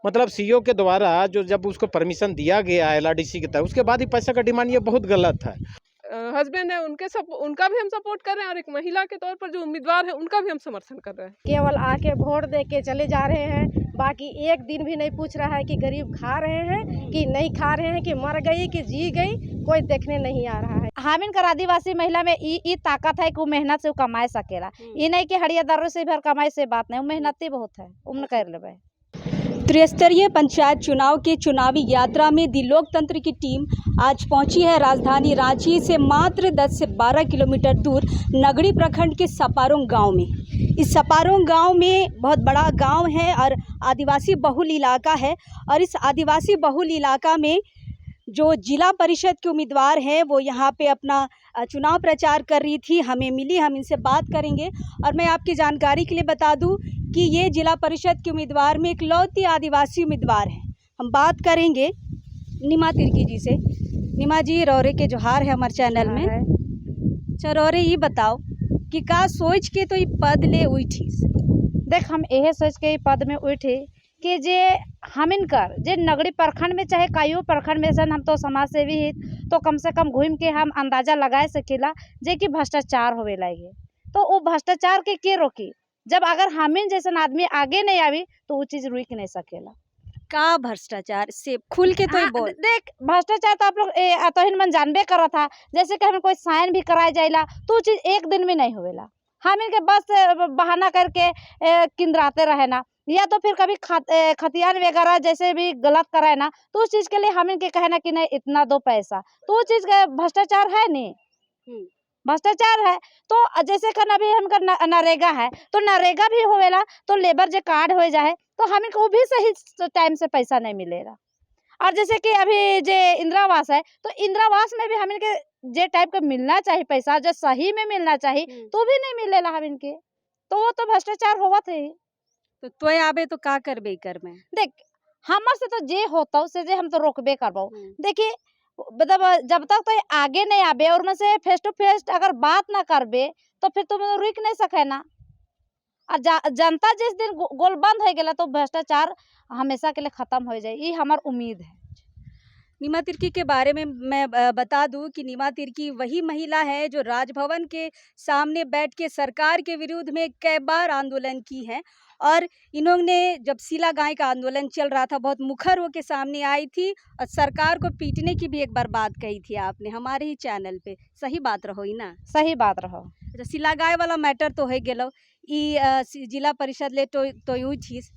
मतलब सीईओ के द्वारा जो जब उसको परमिशन दिया गया है एलआरडीसी की तरफ, उसके बाद ही पैसा का डिमांड, ये बहुत गलत है। हस्बैंड है उनका भी हम सपोर्ट कर रहे हैं और एक महिला के तौर पर जो उम्मीदवार है उनका भी हम समर्थन कर रहे हैं। केवल आके वोट दे के चले जा रहे हैं, बाकी एक दिन भी नहीं पूछ रहा है कि गरीब खा रहे हैं कि नहीं खा रहे हैं, कि मर गई कि जी गई, कोई देखने नहीं आ रहा है। हामिन कर आदिवासी महिला में ई ताकत है कि वो मेहनत से कमाए सकेला, ये नहीं कि हड़ियादारों से भर कमाई से बात नहीं, वो मेहनती बहुत है, उम्र कर लेबे। त्रिस्तरीय पंचायत चुनाव के चुनावी यात्रा में दी लोकतंत्र की टीम आज पहुंची है राजधानी रांची से मात्र 10 से 12 किलोमीटर दूर नगड़ी प्रखंड के सपारोंग गांव में। इस सपारोंग गांव में बहुत बड़ा गांव है और आदिवासी बहुल इलाका है, और इस आदिवासी बहुल इलाका में जो जिला परिषद के उम्मीदवार हैं वो यहाँ पे अपना चुनाव प्रचार कर रही थी, हमें मिली, हम इनसे बात करेंगे। और मैं आपकी जानकारी के लिए बता दूं कि ये जिला परिषद के उम्मीदवार में इकलौती आदिवासी उम्मीदवार हैं। हम बात करेंगे निमा तिर्की जी से। निमा जी, रौरे के जोहार है हमारे चैनल में। अच्छा रौरे, ये बताओ कि का सोच के तो ये पद ले उठी? देख, हम यह सोच के पद में उठे कि जे हमिन कर जे नगरी प्रखंड में चाहे कायो प्रखंड में सन हम तो समाज सेवी ही, तो कम से कम घूम के हम अंदाजा लगाए सकेला जे कि भ्रष्टाचार होवे लगे, तो वो भ्रष्टाचार के रोकी। जब अगर हमिन जैसन आदमी आगे नहीं आवी तो वो चीज रुक नहीं सकेला। का भ्रष्टाचार से खुल के तो बोल। देख, भ्रष्टाचार तो आप लोग अतोहिन मन जानबे करा था, जैसे कि हमें कोई साइन भी कराया जाएला तो वो चीज एक दिन में नहीं होवेला। हमिन के बस बहाना करके किंदराते रहे ना, या तो फिर कभी खतियान वगैरह जैसे भी गलत कराए ना, तो उस चीज के लिए हम इनके कहना कि नहीं इतना दो पैसा, तो वो चीज का भ्रष्टाचार है नहीं, भ्रष्टाचार है। तो जैसे कि अभी हमका नरेगा है, तो नरेगा भी होवेला तो लेबर जो कार्ड हो जाए तो हमें को भी सही टाइम से पैसा नहीं मिलेगा। और जैसे कि अभी जे इंदिरावास है, तो इंदिरावास में भी हमें के जे टाइप का मिलना चाहिए पैसा, जो सही में मिलना चाहिए तो भी नहीं मिलेला हम इनके, तो वो तो भ्रष्टाचार होवा थे। तो आबे तो का करबे कर में? देख, हमार से तो जे होता उसे जे हम तो रोकबे करबो। देखिए, मतलब जब तक तो आगे नहीं आबे और उनसे फेस टू फेस अगर बात ना करबे तो फिर तुम रुक नहीं सके ना। और जनता जिस दिन गोल बंद हो गया तो भ्रष्टाचार हमेशा के लिए खत्म हो जाए, ये हमार उम्मीद है। निमा तिर्की के बारे में मैं बता दूं कि निमा तिर्की वही महिला है जो राजभवन के सामने बैठ के सरकार के विरुद्ध में कई बार आंदोलन की है, और इन्होंने जब सीला गाय का आंदोलन चल रहा था बहुत मुखर होकर सामने आई थी और सरकार को पीटने की भी एक बार बात कही थी आपने हमारे ही चैनल पे। सही बात रहो ही ना? सही बात रहो। अच्छा, सीला गाय वाला मैटर तो है गेलो, ई जिला परिषद ले तो यू चीज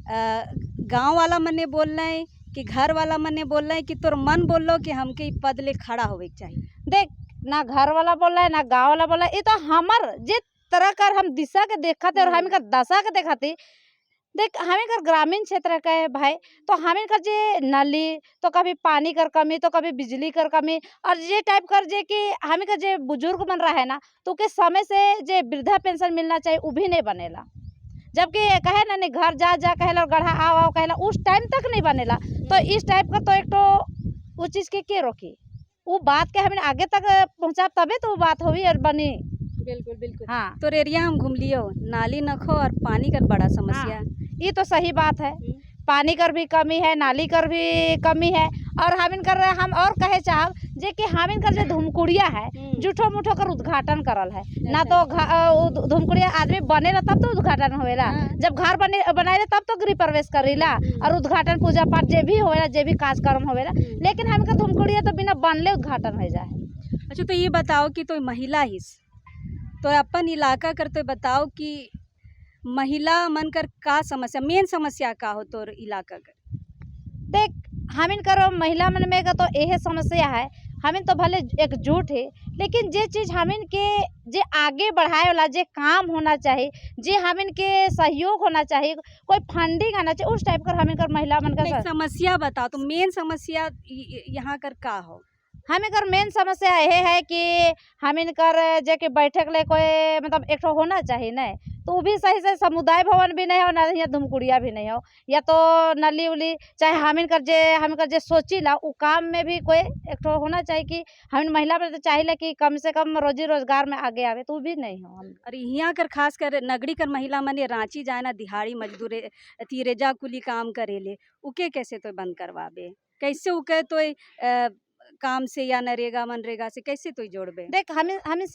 गाँव वाला मने बोल रहे हैं कि घर वाला मने बोल रहे हैं कि तोर मन बोल लो कि हमके ई पद ले खड़ा होवे चाहिए? देख, ना घर वाला बोल रहा है ना गाँव वाला बोल रहा है, ये तो हमार जिस तरह कर हम दिशा के देखते और हमें कर दशा के देखते। देख, हमें कर ग्रामीण क्षेत्र का है भाई, तो हमें कर जे नली तो कभी पानी कर कमी तो कभी बिजली कर कमी, और ये टाइप कर जे कि हमें कर जे बुजुर्ग बन रहा है ना, तो के समय से जे वृद्धा पेंशन मिलना चाहिए वो भी नहीं बनेला। जबकि कहे ना नहीं घर जा कहेला और गढ़ा आओ कहेला, उस टाइम तक नहीं बनेला। तो इस टाइप का तो एक तो उस चीज के रोकी, वो बात के हमें आगे तक पहुँचा तबे तो वो बात हुई और बनी। बिल्कुल बिल्कुल। हाँ, तो एरिया हम घूम लियो, नाली नखो और पानी का बड़ा समस्या। हाँ, ये तो सही बात है। पानी कर भी कमी है, नाली कर भी कमी है, और हमिन कर हम और कहे चाहब जे कि हमिन कर जो धुमकुड़िया है जूठो मुठो कर उद्घाटन करल है ना, तो धुमकुड़िया आदमी बनेला तब तो उद्घाटन होएला, जब घर बनाए तब तो गृह प्रवेश करेला और उद्घाटन पूजा पाठ जे भी होएला, जे भी कार्यक्रम होएला, लेकिन हमिन कर धुमकुड़िया तो बिना बनले उद्घाटन हो जाए। अच्छा, तो ये बताओ कि तो महिला ही तो अपन इलाका कर तो बताओ कि महिला मन कर का समस्या, मेन समस्या का हो तो इलाका कर? देख, हमिन करो महिला मन में का तो यह समस्या है, हमिन तो भले एकजुट है, लेकिन जे चीज हमिन के जे आगे बढ़ाए वाला जे काम होना चाहिए, जे हमिन के सहयोग होना चाहिए, कोई फंडिंग आना चाहिए, उस टाइप कर हमिन कर महिला मन का समस्या बताओ। तो मेन समस्या यहाँ कर का हो? हमें कर मेन समस्या यह है कि हमिन कर जे के बैठक ले कोई मतलब एक होना चाहिए नहीं, तो वो भी सही से समुदाय भवन भी नहीं हो ना यहाँ धुमकुड़िया भी नहीं हो, या तो नली उली चाहे हमिन कर जे सोची ला उ काम में भी कोई एक ठो होना चाहिए कि हमिन महिला पर तो चाहिए कि कम से कम रोजी रोजगार में आगे आवे, तो वो भी नहीं हो। और यहाँ कर खास कर नगरी कर महिला मने रांची जाए ना दिहाड़ी मजदूर तीरेजा कुली काम करेले, उके कैसे तो बंद करवाबे, कैसे उके तो काम से या नरेगा मनरेगा से कैसे तो जोड़बे। देख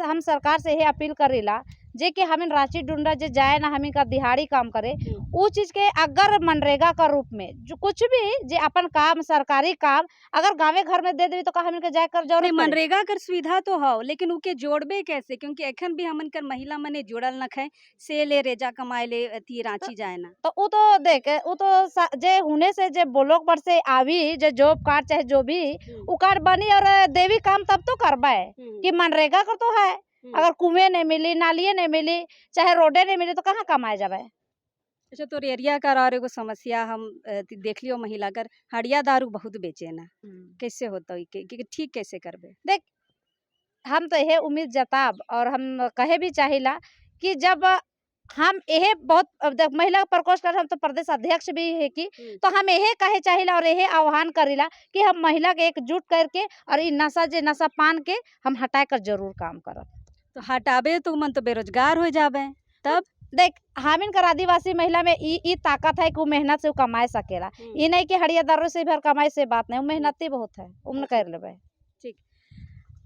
हम सरकार से यही अपील करेला जे कि हमिन रांची डुंडा जे जाए ना हमिन का दिहाड़ी काम करे, वो चीज के अगर मनरेगा का रूप में जो कुछ भी जे अपन काम सरकारी काम अगर गाँवे घर में दे देवी तो का हमिन के जाए कर जरूर मनरेगा कर सुविधा तो हो, लेकिन उके जोड़बे कैसे, क्योंकि एखन भी हमन कर महिला मने जुड़ल न खे से ले रेजा कमाए ले ती रांची जाए ना। तो वो तो देख वो तो जे होने से जे ब्लॉक पर से आवी जे जॉब कार्ड चाहे जो भी वो कार्ड बनी और देवी काम तब तो करबे कि मनरेगा कर तो है। अगर कुएं नहीं मिली नालिए नहीं मिली चाहे रोडे नहीं मिली तो कहाँ कमाए जावे। अच्छा तो एरिया कर और एगो समस्या हम देख लियो महिला कर हड़िया दारू बहुत बेचे ना, कैसे होता है ठीक कैसे करबे। देख हम तो यह उम्मीद जताब और हम कहे भी चाहिला कि जब हम यह बहुत महिला प्रकोष्ठ हम तो प्रदेश अध्यक्ष भी है कि तो हम यह कहे चाहिला और यह आह्वान करीला कि हम महिला के एकजुट करके और इ नशा पान के हम हटाए कर जरूर काम करब। तो हटाबे तो मन तो बेरोजगार हो जाबे। तब देख हमिन कर आदिवासी महिला में ई ताकत है कि वो मेहनत से कमाए सकेला, ये नहीं कि हड़िया दारू से भी कमाई से बात नहीं, मेहनती बहुत है उम्र कर लेबे। ठीक,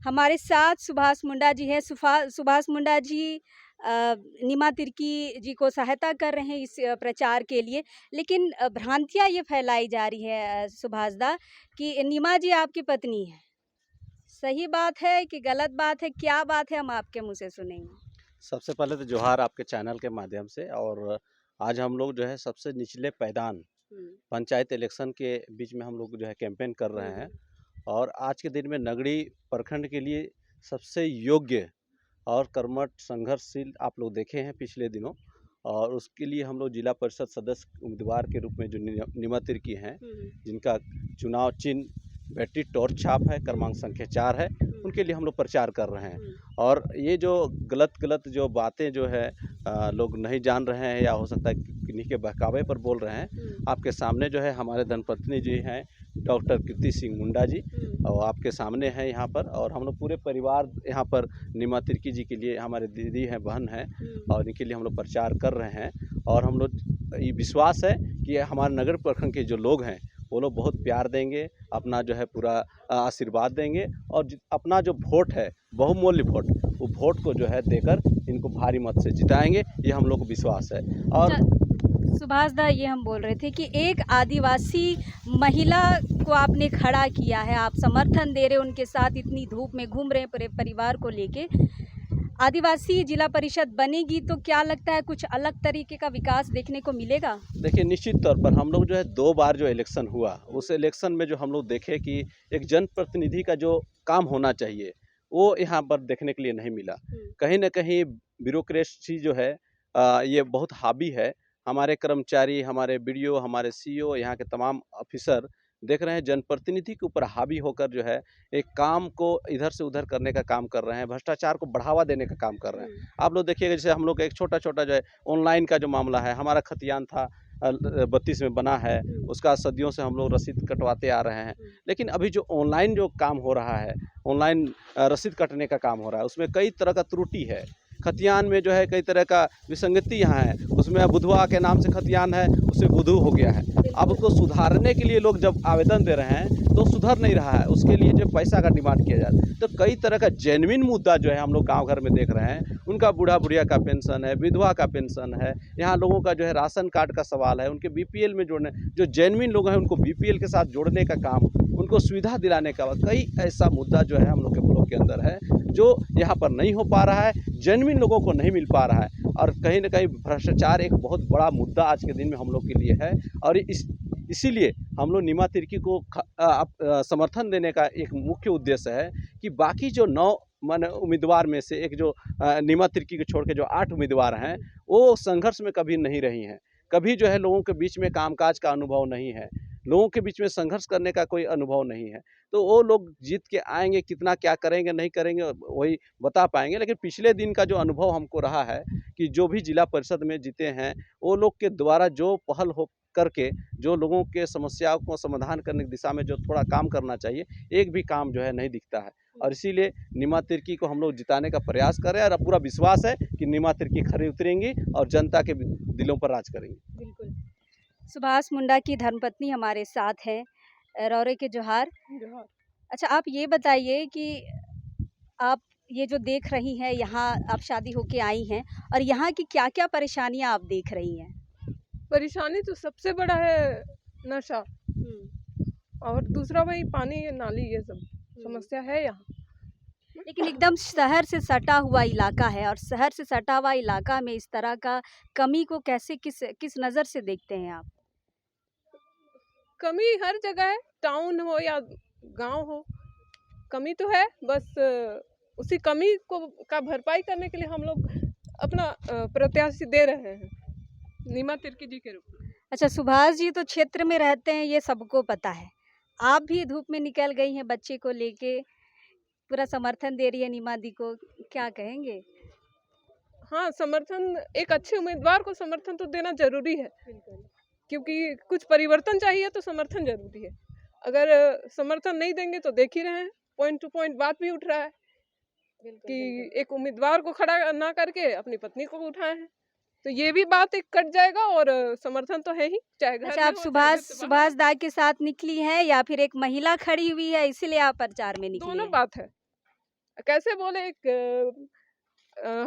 हमारे साथ सुभाष मुंडा जी है। सुभाष मुंडा जी नीमा तिर्की जी को सहायता कर रहे हैं इस प्रचार के लिए, लेकिन भ्रांतियां ये फैलाई जा रही है सुभाष दा कि नीमा जी आपकी पत्नी है, सही बात है कि गलत बात है, क्या बात है हम आपके मुंह से सुनेंगे। सबसे पहले तो जोहार आपके चैनल के माध्यम से। और आज हम लोग जो है सबसे निचले पैदान पंचायत इलेक्शन के बीच में हम लोग जो है कैंपेन कर रहे हैं, और आज के दिन में नगड़ी प्रखंड के लिए सबसे योग्य और कर्मठ संघर्षशील आप लोग देखे हैं पिछले दिनों, और उसके लिए हम लोग जिला परिषद सदस्य उम्मीदवार के रूप में जो नीमा तिर्की हैं, जिनका चुनाव चिन्ह बैटरी टॉर्च छाप है, क्रमांक संख्या 4 है, उनके लिए हम लोग प्रचार कर रहे हैं। और ये जो गलत जो बातें जो है लोग नहीं जान रहे हैं या हो सकता है किन्हीं के बहकावे पर बोल रहे हैं, आपके सामने जो है हमारे धर्मपत्नी जी हैं डॉक्टर कीर्ति सिंह मुंडा जी, और आपके सामने हैं यहाँ पर, और हम लोग पूरे परिवार यहाँ पर नीमा तिर्की जी के लिए हमारे दीदी हैं, बहन हैं, और इनके लिए हम लोग प्रचार कर रहे हैं। और हम लोग ये विश्वास है कि हमारे नगर प्रखंड के जो लोग हैं वो लोग बहुत प्यार देंगे, अपना जो है पूरा आशीर्वाद देंगे, और अपना जो वोट है बहुमूल्य वोट, वो वोट को जो है देकर इनको भारी मत से जिताएंगे, ये हम लोग को विश्वास है। और सुभाष दा ये हम बोल रहे थे कि एक आदिवासी महिला को आपने खड़ा किया है, आप समर्थन दे रहे, उनके साथ इतनी धूप में घूम रहे पूरे परिवार को लेके, आदिवासी जिला परिषद बनेगी तो क्या लगता है कुछ अलग तरीके का विकास देखने को मिलेगा? देखिए निश्चित तौर पर हम लोग जो है 2 बार जो इलेक्शन हुआ, उस इलेक्शन में जो हम लोग देखे कि एक जनप्रतिनिधि का जो काम होना चाहिए वो यहाँ पर देखने के लिए नहीं मिला। कहीं ना कहीं ब्यूरोक्रेसी जो है ये बहुत हावी है। हमारे कर्मचारी, हमारे BDO, हमारे CO, यहाँ के तमाम ऑफिसर देख रहे हैं जनप्रतिनिधि के ऊपर हावी होकर जो है एक काम को इधर से उधर करने का काम कर रहे हैं, भ्रष्टाचार को बढ़ावा देने का काम कर रहे हैं। आप लोग देखिएगा जैसे हम लोग एक छोटा जो है ऑनलाइन का जो मामला है, हमारा खतियान था 32 में बना है, उसका सदियों से हम लोग रसीद कटवाते आ रहे हैं, लेकिन अभी जो ऑनलाइन जो काम हो रहा है, ऑनलाइन रसीद कटने का काम हो रहा है, उसमें कई तरह का त्रुटि है। खतियान में जो है कई तरह का विसंगति यहाँ है, उसमें बुधवा के नाम से खतियान है, उसमें बुधू हो गया है। अब उसको सुधारने के लिए लोग जब आवेदन दे रहे हैं तो सुधर नहीं रहा है, उसके लिए जो पैसा का डिमांड किया जाता है। तो कई तरह का जेन्युइन मुद्दा जो है हम लोग गांव घर में देख रहे हैं, उनका बूढ़ा बुढ़िया का पेंशन है, विधवा का पेंशन है, यहाँ लोगों का जो है राशन कार्ड का सवाल है, उनके BPL में जोड़ने, जो जेन्युइन लोग हैं उनको BPL के साथ जोड़ने का काम, उनको सुविधा दिलाने का, कई ऐसा मुद्दा जो है हम लोग के ब्लॉक के अंदर है जो यहाँ पर नहीं हो पा रहा है, जेन्युइन लोगों को नहीं मिल पा रहा है। और कहीं ना कहीं भ्रष्टाचार एक बहुत बड़ा मुद्दा आज के दिन में हम लोग के लिए है, और इसीलिए हम लोग नीमा तिर्की को समर्थन देने का एक मुख्य उद्देश्य है कि बाकी जो 9 उम्मीदवार में से एक जो नीमा तिर्की को छोड़ के जो 8 उम्मीदवार हैं, वो संघर्ष में कभी नहीं रही हैं, कभी जो है लोगों के बीच में कामकाज का अनुभव नहीं है, लोगों के बीच में संघर्ष करने का कोई अनुभव नहीं है। तो वो लोग जीत के आएंगे, कितना क्या करेंगे नहीं करेंगे वही बता पाएंगे। लेकिन पिछले दिन का जो अनुभव हमको रहा है कि जो भी जिला परिषद में जीते हैं वो लोग के द्वारा जो पहल हो करके जो लोगों के समस्याओं को समाधान करने की दिशा में जो थोड़ा काम करना चाहिए, एक भी काम जो है नहीं दिखता है। और इसीलिए नीमा तिर्की को हम लोग जिताने का प्रयास कर रहे हैं और पूरा विश्वास है कि नीमा तिर्की खरी उतरेंगी और जनता के दिलों पर राज करेंगी। बिल्कुल। सुभाष मुंडा की धर्मपत्नी हमारे साथ हैं। रौरे के जोहार। अच्छा, आप ये बताइए कि आप ये जो देख रही हैं, यहाँ आप शादी होके आई हैं और यहाँ की क्या क्या परेशानियाँ आप देख रही हैं? परेशानी तो सबसे बड़ा है नशा, और दूसरा वही पानी नाली, ये सब समस्या है यहाँ। लेकिन एकदम शहर से सटा हुआ इलाका है और शहर से सटा हुआ इलाका में इस तरह का कमी को कैसे किस नज़र से देखते हैं आप? कमी हर जगह है, टाउन हो या गांव हो, कमी तो है। बस उसी कमी को का भरपाई करने के लिए हम लोग अपना प्रत्याशी दे रहे हैं नीमा तिर्की जी के रूप में। अच्छा, सुभाष जी तो क्षेत्र में रहते हैं, ये सबको पता है। आप भी धूप में निकल गई हैं बच्चे को लेके, पूरा समर्थन दे रही है नीमा दी को, क्या कहेंगे? हाँ, समर्थन, एक अच्छे उम्मीदवार को समर्थन तो देना जरूरी है, क्योंकि कुछ परिवर्तन चाहिए तो समर्थन जरूरी है। अगर समर्थन नहीं देंगे तो देख ही रहे हैं, पॉइंट टू पॉइंट बात भी उठ रहा है कि एक उम्मीदवार को खड़ा ना करके अपनी पत्नी को उठाए हैं, तो ये भी बात एक कट जाएगा और समर्थन तो है ही, चाहे घर। अच्छा, आप सुभाष दा के साथ निकली हैं या फिर एक महिला खड़ी हुई है इसीलिए आप प्रचार में निकली? दोनों बात है। कैसे बोले, एक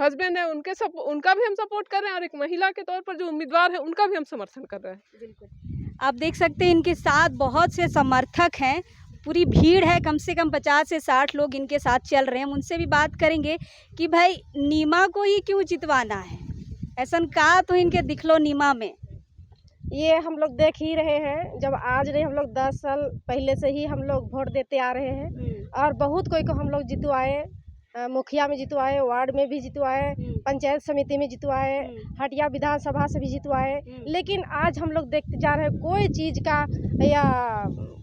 हस्बैंड है, उनका भी हम सपोर्ट कर रहे हैं और एक महिला के तौर पर जो उम्मीदवार है उनका भी हम समर्थन कर रहे हैं। बिल्कुल। आप देख सकते हैं इनके साथ बहुत से समर्थक हैं, पूरी भीड़ है, कम से कम 50 से 60 लोग इनके साथ चल रहे हैं। हम उनसे भी बात करेंगे कि भाई नीमा को ही क्यों जितवाना है, ऐसा का तो इनके दिखलो नीमा में। ये हम लोग देख ही रहे हैं, जब आज नहीं, हम लोग 10 साल पहले से ही हम लोग वोट देते आ रहे हैं और बहुत कोई को हम लोग जितवाए, मुखिया में जितवाए, वार्ड में भी जितवाए, पंचायत समिति में जितवाए, हटिया विधानसभा से भी जितवाए। लेकिन आज हम लोग देखते जा रहे हैं कोई चीज़ का या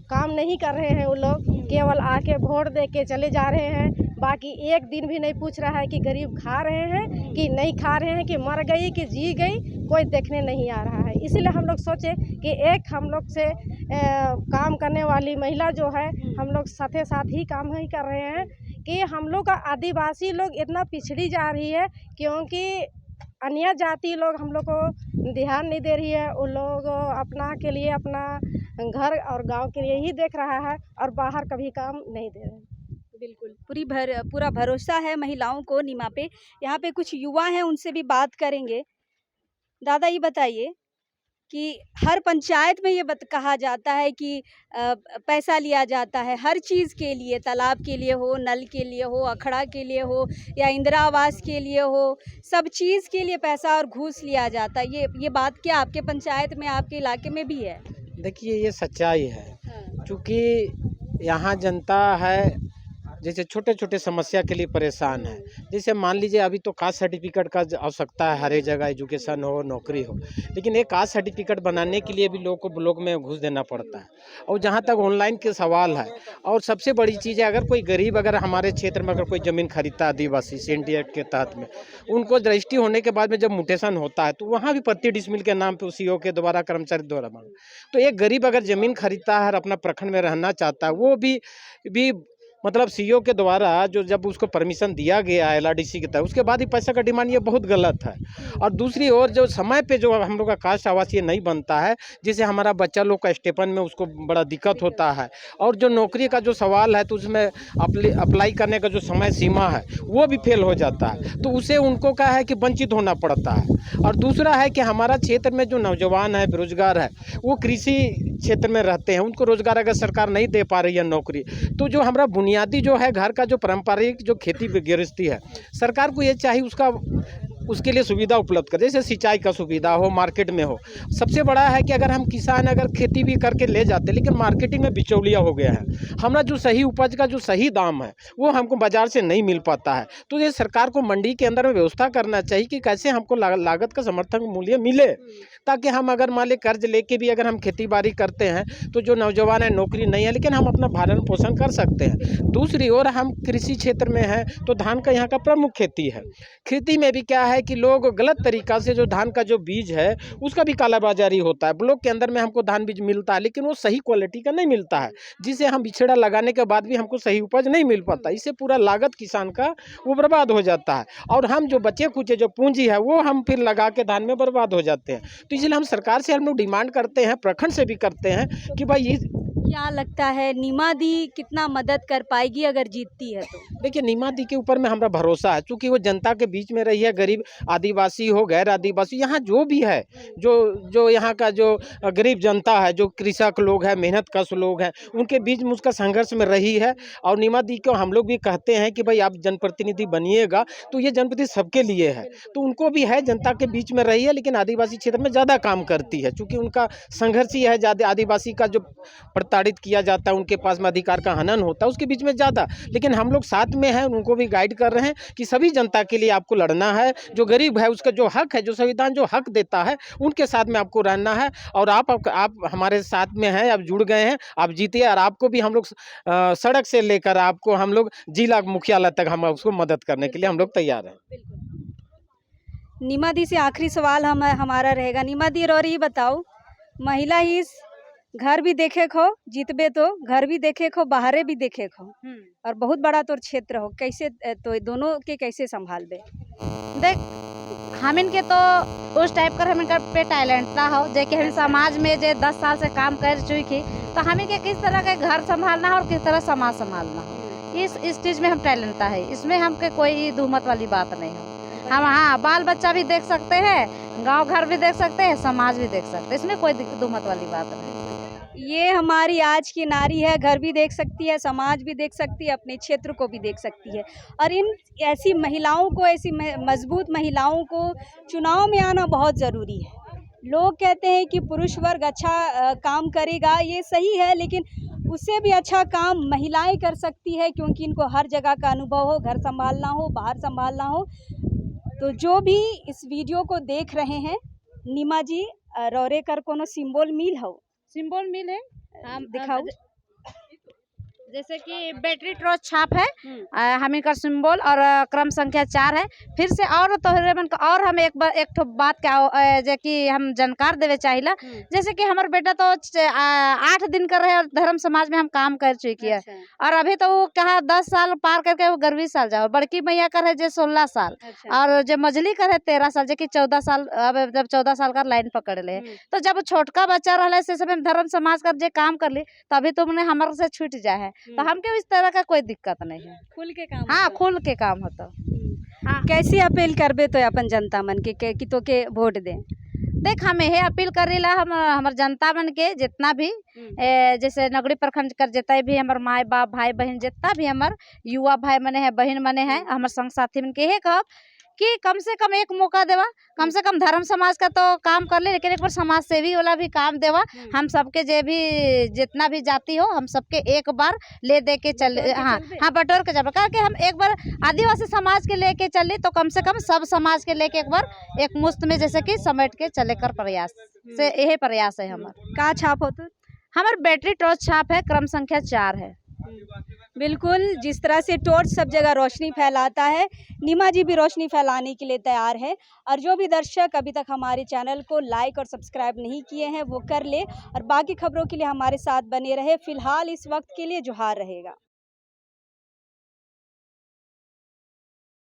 काम नहीं कर रहे हैं। वो लोग केवल आके वोट दे के चले जा रहे हैं, बाकी एक दिन भी नहीं पूछ रहा है कि गरीब खा रहे हैं कि नहीं खा रहे हैं, कि मर गई कि जी गई, कोई देखने नहीं आ रहा है। इसीलिए हम लोग सोचे कि एक हम लोग से काम करने वाली महिला जो है, हम लोग साथे साथ ही काम ही कर रहे हैं कि हम लोग का आदिवासी लोग इतना पिछड़ी जा रही है, क्योंकि अन्य जाति लोग हम लोग को ध्यान नहीं दे रही है। वो लोग अपना के लिए, अपना घर और गांव के लिए ही देख रहा है और बाहर कभी काम नहीं दे रहे। बिल्कुल, पूरा भरोसा है महिलाओं को नीमा पे। यहाँ पे कुछ युवा हैं, उनसे भी बात करेंगे। दादा, ये बताइए कि हर पंचायत में ये कहा जाता है कि पैसा लिया जाता है हर चीज़ के लिए, तालाब के लिए हो, नल के लिए हो, अखड़ा के लिए हो या इंदिरा आवास के लिए हो, सब चीज़ के लिए पैसा और घूस लिया जाता है। ये बात क्या आपके पंचायत में, आपके इलाके में भी है? देखिए, ये सच्चाई है, क्योंकि यहाँ जनता है जैसे छोटे छोटे समस्या के लिए परेशान है। जैसे मान लीजिए अभी तो कास्ट सर्टिफिकेट का आवश्यकता है, हर एक जगह एजुकेशन हो, नौकरी हो, लेकिन एक कास्ट सर्टिफिकेट बनाने के लिए भी लोगों को ब्लॉक में घुस देना पड़ता है। और जहाँ तक ऑनलाइन के सवाल है, और सबसे बड़ी चीज़ है, अगर कोई गरीब अगर हमारे क्षेत्र में अगर कोई ज़मीन खरीदता आदिवासी CNT एक्ट के तहत में, उनको रजिस्ट्री होने के बाद में जब म्यूटेशन होता है तो वहाँ भी प्रति डिसमिल के नाम पर CO के द्वारा, कर्मचारी द्वारा मांग। तो एक गरीब अगर ज़मीन खरीदता है और अपना प्रखंड में रहना चाहता है, वो भी मतलब CO के द्वारा जो जब उसको परमिशन दिया गया है LRDC के तहत, उसके बाद ही पैसा का डिमांड, ये बहुत गलत है। और दूसरी ओर जो समय पे जो हम लोग का कास्ट आवासीय नहीं बनता है, जिससे हमारा बच्चा लोग का स्टेपन में उसको बड़ा दिक्कत होता है, और जो नौकरी का जो सवाल है तो उसमें अप्लाई करने का जो समय सीमा है वो भी फेल हो जाता है, तो उसे उनको क्या है कि वंचित होना पड़ता है। और दूसरा है कि हमारा क्षेत्र में जो नौजवान है, बेरोजगार है, वो कृषि क्षेत्र में रहते हैं, उनको रोजगार अगर सरकार नहीं दे पा रही है नौकरी, तो जो हमारा बुनियादी जो है घर का जो पारंपरिक जो खेती गृहस्थी है, सरकार को ये चाहिए उसका उसके लिए सुविधा उपलब्ध कर, जैसे सिंचाई का सुविधा हो, मार्केट में हो। सबसे बड़ा है कि अगर हम किसान अगर खेती भी करके ले जाते, लेकिन मार्केटिंग में बिचौलिया हो गया है, हमारा जो सही उपज का जो सही दाम है वो हमको बाजार से नहीं मिल पाता है। तो ये सरकार को मंडी के अंदर में व्यवस्था करना चाहिए कि कैसे हमको लागत का समर्थन मूल्य मिले, ताकि हम अगर मान लें कर्ज लेके भी अगर हम खेती बाड़ी करते हैं तो जो नौजवान है नौकरी नहीं है लेकिन हम अपना भरण पोषण कर सकते हैं। दूसरी ओर हम कृषि क्षेत्र में हैं तो धान का यहाँ का प्रमुख खेती है। खेती में भी क्या है कि लोग गलत तरीका से जो धान का जो बीज है उसका भी कालाबाजारी होता है। ब्लॉक के अंदर में हमको धान बीज मिलता है लेकिन वो सही क्वालिटी का नहीं मिलता है, जिसे हम बिछड़ा लगाने के बाद भी हमको सही उपज नहीं मिल पाता। इससे पूरा लागत किसान का वो बर्बाद हो जाता है और हम जो बचे खुचे जो पूंजी है वो हम फिर लगा के धान में बर्बाद हो जाते हैं। तो इसलिए हम सरकार से हम लोग डिमांड करते हैं, प्रखंड से भी करते हैं कि भाई ये क्या लगता है नीमा दी कितना मदद कर पाएगी अगर जीतती है तो? देखिए, नीमा दी के ऊपर में हमारा भरोसा है, क्योंकि वो जनता के बीच में रही है। गरीब आदिवासी हो, गैर आदिवासी, यहाँ जो भी है, जो यहाँ का जो गरीब जनता है, जो कृषक लोग हैं, मेहनत कश लोग हैं, उनके बीच में उसका संघर्ष में रही है। और नीमा दी को हम लोग भी कहते हैं कि भाई आप जनप्रतिनिधि बनिएगा तो ये जनप्रतिनिधि सबके लिए है। तो उनको भी है, जनता के बीच में रही है, लेकिन आदिवासी क्षेत्र में ज़्यादा काम करती है, क्योंकि उनका संघर्ष ही है ज़्यादा। आदिवासी का जो प्रताड़ित किया जाता है, उनके पास में अधिकार का हनन होता है, उसके बीच में ज़्यादा। लेकिन हम लोग साथ में हैं, उनको भी गाइड कर रहे हैं कि सभी जनता के लिए आपको लड़ना है। जो गरीब है उसका जो हक है, जो संविधान जो हक देता है, उनके साथ में आपको रहना है। और आप हमारे साथ में हैं, आप जुड़ गए हैं, आप जीतिए। और आपको भी हम लोग सड़क से लेकर आपको हम लोग जिला मुख्यालय तक हम उसको मदद करने के लिए हम लोग तैयार हैं। नीमा दी से आखिरी सवाल हमारा रहेगा। नीमा दी और ये बताओ, महिला ही घर भी देखे खो, जीतबे तो घर भी देखे खो, बाहरे भी देखे खो, और बहुत बड़ा तो क्षेत्र हो, कैसे तो दोनों के कैसे संभाल बे? देख, हम इनके तो उस टाइप कर हम इनका पे टैलेंट ना हो, जे कि हम समाज में जे 10 साल से काम कर चुकी, तो हम इनके किस तरह के घर संभालना है और किस तरह समाज संभालना है, इस चीज़ में हम टैलेंट है। इसमें हमके कोई दुमत वाली बात नहीं है। हम हाँ, बाल बच्चा भी देख सकते हैं, गांव घर भी देख सकते हैं, समाज भी देख सकते हैं, इसमें कोई दुमत वाली बात नहीं। ये हमारी आज की नारी है, घर भी देख सकती है, समाज भी देख सकती है, अपने क्षेत्र को भी देख सकती है। और इन ऐसी महिलाओं को, ऐसी मजबूत महिलाओं को चुनाव में आना बहुत ज़रूरी है। लोग कहते हैं कि पुरुष वर्ग अच्छा काम करेगा, ये सही है, लेकिन उससे भी अच्छा काम महिलाएं कर सकती है, क्योंकि इनको हर जगह का अनुभव हो, घर संभालना हो, बाहर संभालना हो। तो जो भी इस वीडियो को देख रहे हैं, नीमा जी रौरेकर कोनो सिंबल मिल हो, सिंबल मिल है, हम दिखाओ। जैसे कि बैटरी टॉर्च छाप है, हमें का सिंबल और क्रम संख्या 4 है। फिर से और तो और हम एक बात क्या जे कि हम जानकार देवे चाहिए, जैसे कि हमारे बेटा तो 8 दिन कर रहे हैं और धर्म समाज में हम काम कर चुकी है। और अभी तो वो कहा 10 साल पार करके वो 11वीं साल जाओ। बड़की मैया कर है जो 16 साल, और जो मजली कर है 13 साल, जो कि 14 साल, अब जब 14 साल का लाइन पकड़ ले। तो जब छोटका बच्चा रहा से समय धर्म समाज कर जे काम कर ली, तभी तुमने हमारे से छूट जाए है। तो हमके इस तरह का कोई दिक्कत नहीं है, खुल के काम। हाँ, खुल के काम होता। हाँ, कैसे अपील करबे तो अपन जनता मन के कि तो के वोट दें? देख, हम यही अपील करी ला, हमार जनता मन के जितना भी जैसे नगरी प्रखंड कर जितना भी हमार माए बाप भाई बहन जितना भी हमार युवा भाई मने हैं, बहन मने हैं, हमार संग साथी मन के यही कहब कि कम से कम एक मौका देवा, कम से कम धर्म समाज का तो काम कर ले, लेकिन एक बार समाज सेवी वाला भी काम देवा। हम सबके जे भी जितना भी जाति हो, हम सबके एक बार ले दे के चले, हाँ, बटोर के जब करके हम एक बार आदिवासी समाज के लेके चले, तो कम से कम सब समाज के लेके एक बार एक मुश्त में जैसे कि समेट के चले कर प्रयास से, यही प्रयास है हमारा। का छाप हो तो हमारे बैटरी टॉर्च छाप है, क्रम संख्या 4 है। बिल्कुल, जिस तरह से टॉर्च सब जगह रोशनी फैलाता है, नीमा जी भी रोशनी फैलाने के लिए तैयार है। और जो भी दर्शक अभी तक हमारे चैनल को लाइक और सब्सक्राइब नहीं किए हैं वो कर ले, और बाकी खबरों के लिए हमारे साथ बने रहे। फिलहाल इस वक्त के लिए जोहार रहेगा।